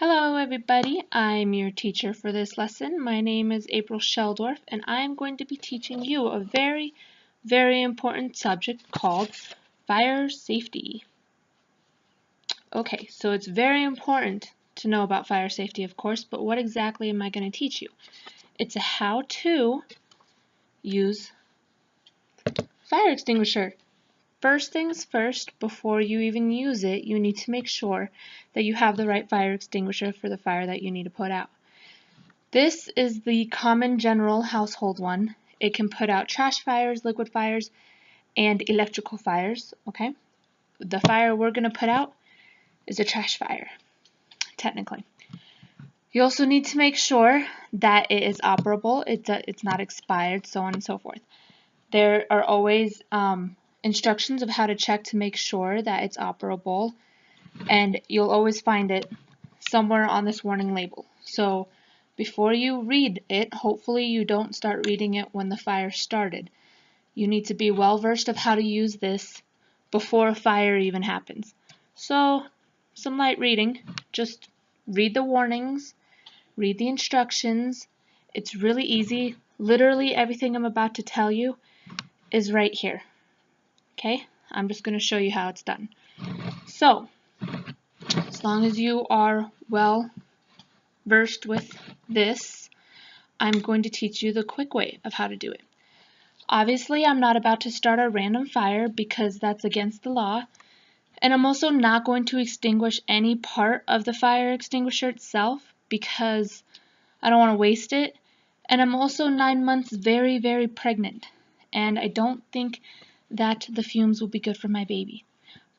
Hello everybody, I'm your teacher for this lesson. My name is April Sheldorf and I am going to be teaching you a very, very important subject called fire safety. Okay, so it's very important to know about fire safety, of course, but what exactly am I going to teach you? It's a how to use fire extinguisher. First things first, before you even use it, you need to make sure that you have the right fire extinguisher for the fire that you need to put out. This is the common general household one. It can put out trash fires, liquid fires, and electrical fires, okay? The fire we're going to put out is a trash fire, technically. You also need to make sure that it is operable, it's not expired, so on and so forth. There are always instructions of how to check to make sure that it's operable, and you'll always find it somewhere on this warning label. So before you read it, hopefully you don't start reading it when the fire started. You need to be well versed of how to use this before a fire even happens. So some light reading, just read the warnings, read the instructions. It's really easy. Literally everything I'm about to tell you is right here. Okay? I'm just going to show you how it's done. So, as long as you are well versed with this, I'm going to teach you the quick way of how to do it. Obviously, I'm not about to start a random fire because that's against the law, and I'm also not going to extinguish any part of the fire extinguisher itself because I don't want to waste it, and I'm also 9 months very, very pregnant, and I don't think that the fumes will be good for my baby.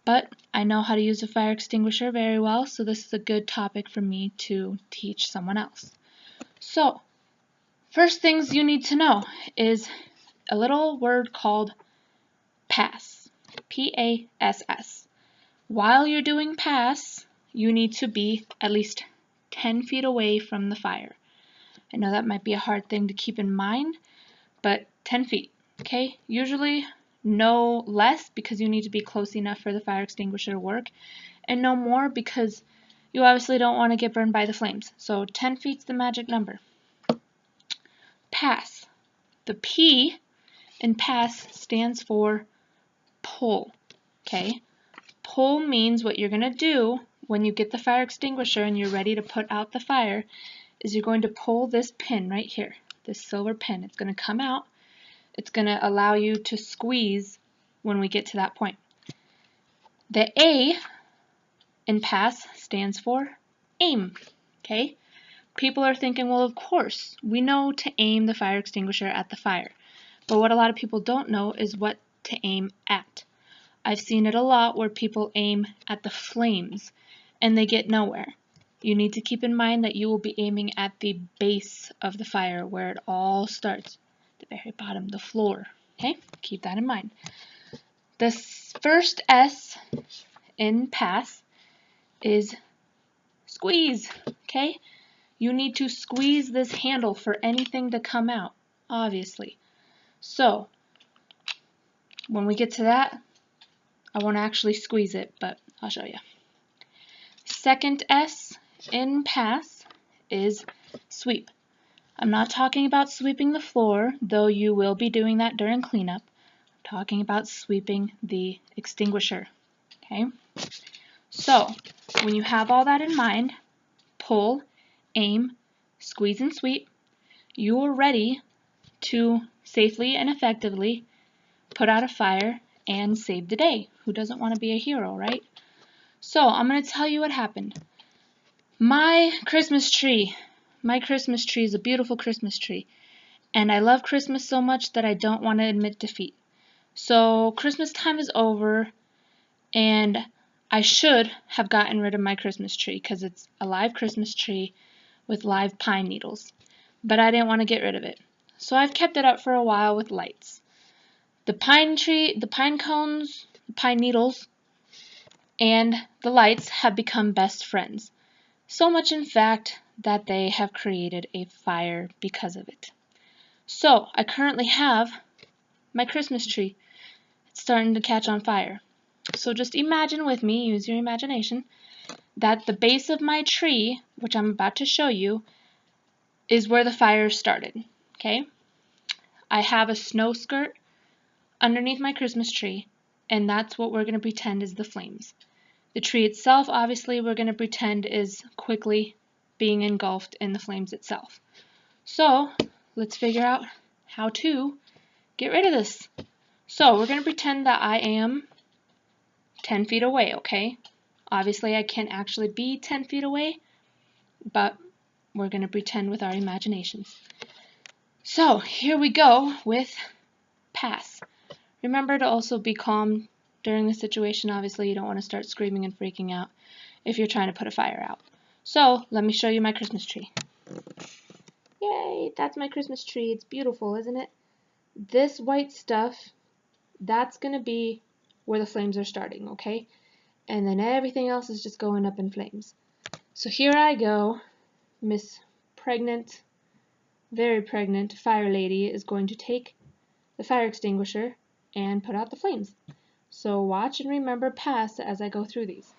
But I know how to use a fire extinguisher very well, so this is a good topic for me to teach someone else. So, first things you need to know is a little word called pass. P-A-S-S. While you're doing pass, you need to be at least 10 feet away from the fire. I know that might be a hard thing to keep in mind, but 10 feet, okay? Usually no less because you need to be close enough for the fire extinguisher to work, and no more because you obviously don't want to get burned by the flames. So 10 feet's the magic number. Pass. The P in pass stands for pull, okay? Pull means what you're going to do when you get the fire extinguisher and you're ready to put out the fire is you're going to pull this pin right here, this silver pin. It's going to come out. It's going to allow you to squeeze when we get to that point. The A in pass stands for aim, okay? People are thinking, well, of course, we know to aim the fire extinguisher at the fire. But what a lot of people don't know is what to aim at. I've seen it a lot where people aim at the flames and they get nowhere. You need to keep in mind that you will be aiming at the base of the fire where it all starts, the very bottom, the floor. Okay, keep that in mind. The first S in pass is squeeze. Okay, you need to squeeze this handle for anything to come out, obviously. So when we get to that, I won't actually squeeze it, but I'll show you. Second S in pass is sweep. I'm not talking about sweeping the floor, though you will be doing that during cleanup. I'm talking about sweeping the extinguisher. Okay? So, when you have all that in mind, pull, aim, squeeze, and sweep, you are ready to safely and effectively put out a fire and save the day. Who doesn't want to be a hero, right? So, I'm going to tell you what happened. My Christmas tree is a beautiful Christmas tree. And I love Christmas so much that I don't want to admit defeat. So Christmas time is over, and I should have gotten rid of my Christmas tree because it's a live Christmas tree with live pine needles. But I didn't want to get rid of it. So I've kept it up for a while with lights. The pine cones, the pine needles, and the lights have become best friends. So much, in fact, that they have created a fire because of it. So, I currently have my Christmas tree. It's starting to catch on fire. So just imagine with me, use your imagination. that the base of my tree, which I'm about to show you, is where the fire started, okay? I have a snow skirt underneath my Christmas tree, and that's what we're going to pretend is the flames. The tree itself, obviously, we're going to pretend is quickly being engulfed in the flames itself. So, let's figure out how to get rid of this. So, we're going to pretend that I am 10 feet away, okay? Obviously, I can't actually be 10 feet away, but we're going to pretend with our imaginations. So, here we go with pass. Remember to also be calm during the situation. Obviously, you don't want to start screaming and freaking out if you're trying to put a fire out. So, let me show you my Christmas tree. Yay, that's my Christmas tree. It's beautiful, isn't it? This white stuff, that's going to be where the flames are starting, okay? And then everything else is just going up in flames. So here I go. Miss Pregnant, very pregnant fire lady is going to take the fire extinguisher and put out the flames. So watch and remember pass as I go through these.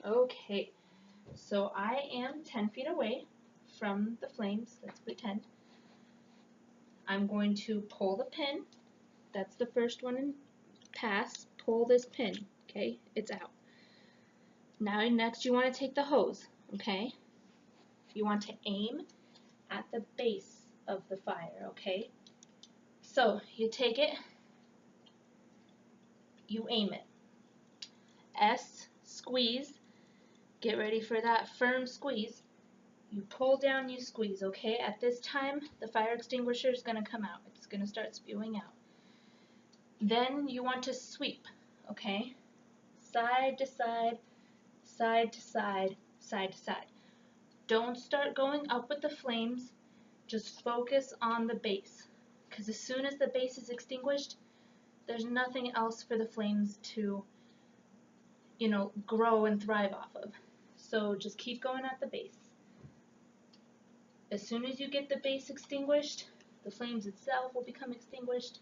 Okay, so I am 10 feet away from the flames. Let's pretend. I'm going to pull the pin. That's the first one in pass. Pull this pin. Okay, it's out. Now next you want to take the hose. Okay, you want to aim at the base of the fire. Okay, so you take it, you aim it. S, squeeze. Get ready for that firm squeeze. You pull down, you squeeze, okay? At this time, the fire extinguisher is going to come out. It's going to start spewing out. Then you want to sweep, okay? Side to side, side to side, side to side. Don't start going up with the flames. Just focus on the base. Because as soon as the base is extinguished, there's nothing else for the flames to, grow and thrive off of. So just keep going at the base. As soon as you get the base extinguished, the flames itself will become extinguished,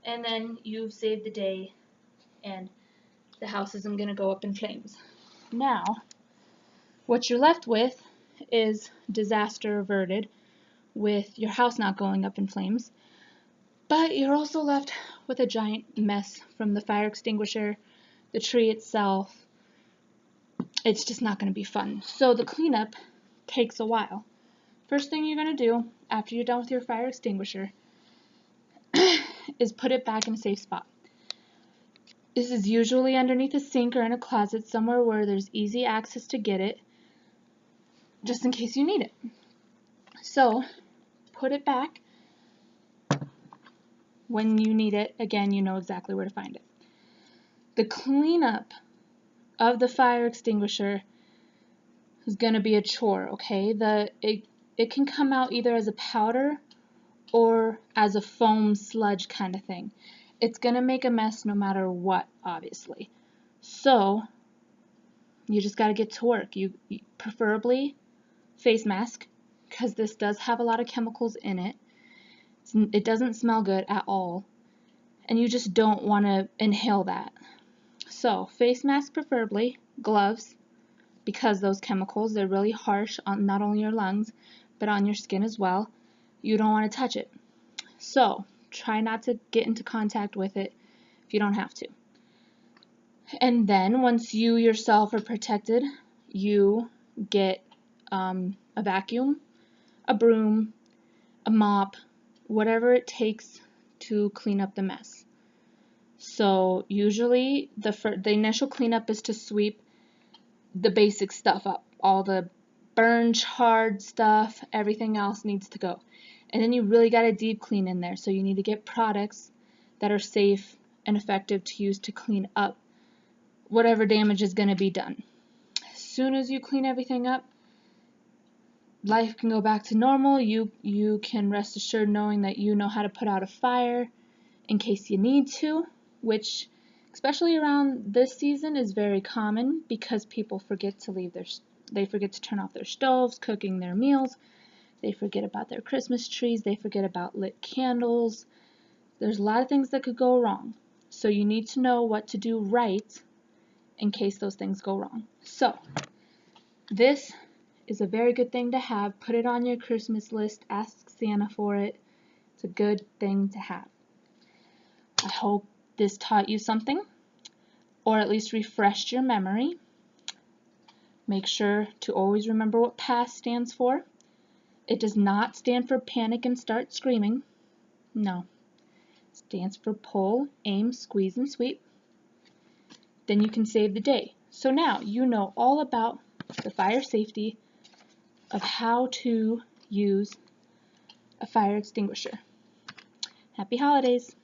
and then you've saved the day, and the house isn't going to go up in flames. Now, what you're left with is disaster averted, with your house not going up in flames, but you're also left with a giant mess from the fire extinguisher, the tree itself. It's just not going to be fun. So the cleanup takes a while. First thing you're going to do after you're done with your fire extinguisher is put it back in a safe spot. This is usually underneath a sink or in a closet somewhere where there's easy access to get it, just in case you need it. So, put it back. When you need it, again, you know exactly where to find it. The cleanup of the fire extinguisher is going to be a chore, okay? It can come out either as a powder or as a foam sludge kind of thing. It's going to make a mess no matter what, obviously. So, you just got to get to work. You preferably face mask, because this does have a lot of chemicals in it. It doesn't smell good at all, and you just don't want to inhale that. So, face mask preferably, gloves, because those chemicals, they're really harsh on not only your lungs, but on your skin as well. You don't want to touch it. So, try not to get into contact with it if you don't have to. And then, once you yourself are protected, you get a vacuum, a broom, a mop, whatever it takes to clean up the mess. So, usually, the initial cleanup is to sweep the basic stuff up. All the burn, charred stuff, everything else needs to go. And then you really got to deep clean in there. So you need to get products that are safe and effective to use to clean up whatever damage is going to be done. As soon as you clean everything up, life can go back to normal. You can rest assured knowing that you know how to put out a fire in case you need to, which especially around this season is very common because people forget to they forget to turn off their stoves, cooking their meals. They forget about their Christmas trees. They forget about lit candles. There's a lot of things that could go wrong. So you need to know what to do right in case those things go wrong. So this is a very good thing to have. Put it on your Christmas list. Ask Santa for it. It's a good thing to have. I hope this taught you something, or at least refreshed your memory. Make sure to always remember what PASS stands for. It does not stand for panic and start screaming. No. It stands for pull, aim, squeeze, and sweep. Then you can save the day. So now you know all about the fire safety of how to use a fire extinguisher. Happy holidays!